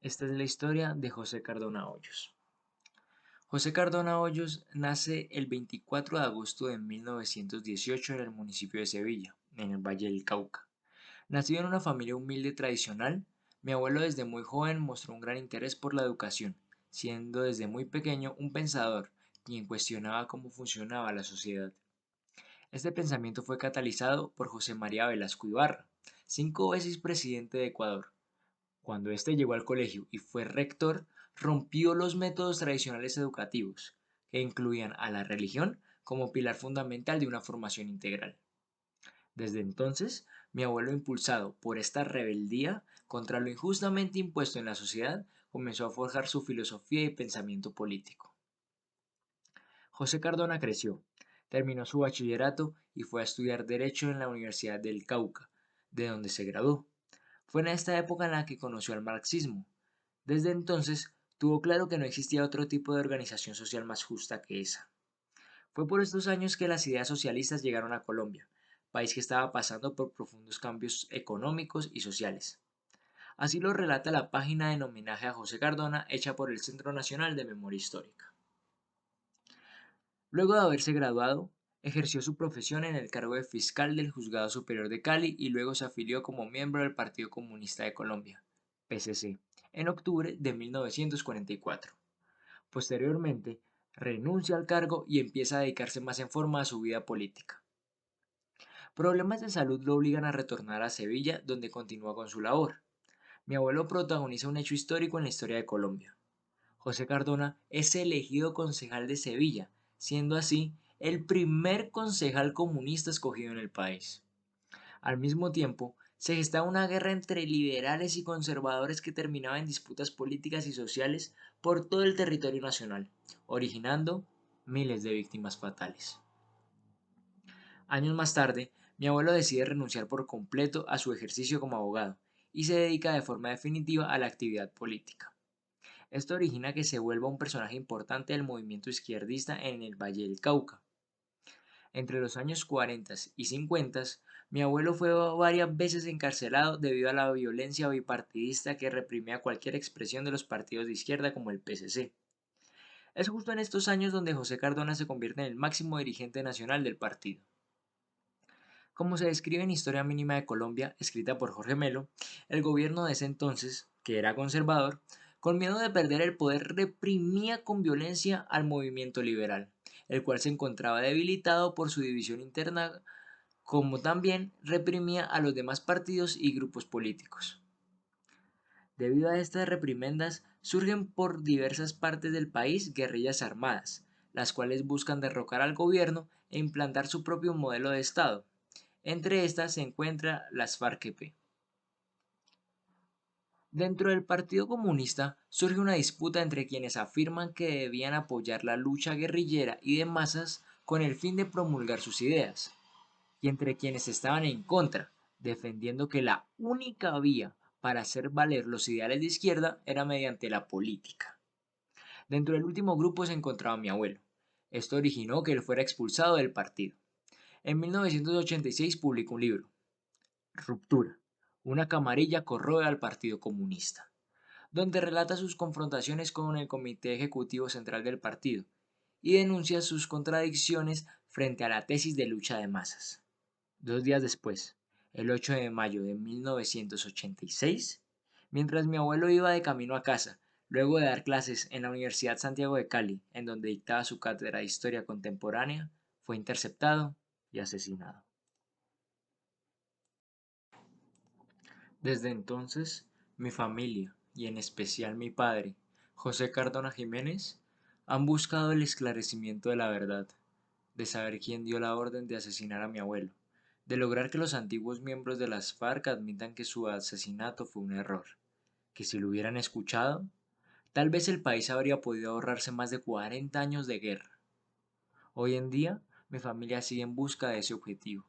Esta es la historia de José Cardona Hoyos. José Cardona Hoyos nace el 24 de agosto de 1918 en el municipio de Sevilla, en el Valle del Cauca. Nacido en una familia humilde y tradicional, mi abuelo desde muy joven mostró un gran interés por la educación, siendo desde muy pequeño un pensador, quien cuestionaba cómo funcionaba la sociedad. Este pensamiento fue catalizado por José María Velasco Ibarra, 5 veces presidente de Ecuador. Cuando éste llegó al colegio y fue rector, rompió los métodos tradicionales educativos, que incluían a la religión como pilar fundamental de una formación integral. Desde entonces, mi abuelo, impulsado por esta rebeldía contra lo injustamente impuesto en la sociedad, comenzó a forjar su filosofía y pensamiento político. José Cardona creció, terminó su bachillerato y fue a estudiar Derecho en la Universidad del Cauca, de donde se graduó. Fue en esta época en la que conoció al marxismo. Desde entonces, tuvo claro que no existía otro tipo de organización social más justa que esa. Fue por estos años que las ideas socialistas llegaron a Colombia, país que estaba pasando por profundos cambios económicos y sociales. Así lo relata la página en homenaje a José Cardona hecha por el Centro Nacional de Memoria Histórica. Luego de haberse graduado, ejerció su profesión en el cargo de fiscal del Juzgado Superior de Cali y luego se afilió como miembro del Partido Comunista de Colombia, PCC, en octubre de 1944. Posteriormente, renuncia al cargo y empieza a dedicarse más en forma a su vida política. Problemas de salud lo obligan a retornar a Sevilla, donde continúa con su labor. Mi abuelo protagoniza un hecho histórico en la historia de Colombia. José Cardona es elegido concejal de Sevilla, siendo así el primer concejal comunista escogido en el país. Al mismo tiempo, se gestaba una guerra entre liberales y conservadores que terminaba en disputas políticas y sociales por todo el territorio nacional, originando miles de víctimas fatales. Años más tarde, mi abuelo decide renunciar por completo a su ejercicio como abogado y se dedica de forma definitiva a la actividad política. Esto origina que se vuelva un personaje importante del movimiento izquierdista en el Valle del Cauca. Entre los años 40 y 50, mi abuelo fue varias veces encarcelado debido a la violencia bipartidista que reprimía cualquier expresión de los partidos de izquierda como el PCC. Es justo en estos años donde José Cardona se convierte en el máximo dirigente nacional del partido. Como se describe en Historia Mínima de Colombia, escrita por Jorge Melo, el gobierno de ese entonces, que era conservador, con miedo de perder el poder reprimía con violencia al movimiento liberal, el cual se encontraba debilitado por su división interna, como también reprimía a los demás partidos y grupos políticos. Debido a estas reprimendas, surgen por diversas partes del país guerrillas armadas, las cuales buscan derrocar al gobierno e implantar su propio modelo de Estado. Entre estas se encuentra las FARC-EP. Dentro del Partido Comunista surge una disputa entre quienes afirman que debían apoyar la lucha guerrillera y de masas con el fin de promulgar sus ideas, y entre quienes estaban en contra, defendiendo que la única vía para hacer valer los ideales de izquierda era mediante la política. Dentro del último grupo se encontraba mi abuelo. Esto originó que él fuera expulsado del partido. En 1986 publicó un libro, Ruptura. Una camarilla corroe al Partido Comunista, donde relata sus confrontaciones con el Comité Ejecutivo Central del partido y denuncia sus contradicciones frente a la tesis de lucha de masas. 2 días después, el 8 de mayo de 1986, mientras mi abuelo iba de camino a casa, luego de dar clases en la Universidad Santiago de Cali, en donde dictaba su cátedra de Historia Contemporánea, fue interceptado y asesinado. Desde entonces, mi familia, y en especial mi padre, José Cardona Jiménez, han buscado el esclarecimiento de la verdad, de saber quién dio la orden de asesinar a mi abuelo, de lograr que los antiguos miembros de las FARC admitan que su asesinato fue un error, que si lo hubieran escuchado, tal vez el país habría podido ahorrarse más de 40 años de guerra. Hoy en día, mi familia sigue en busca de ese objetivo.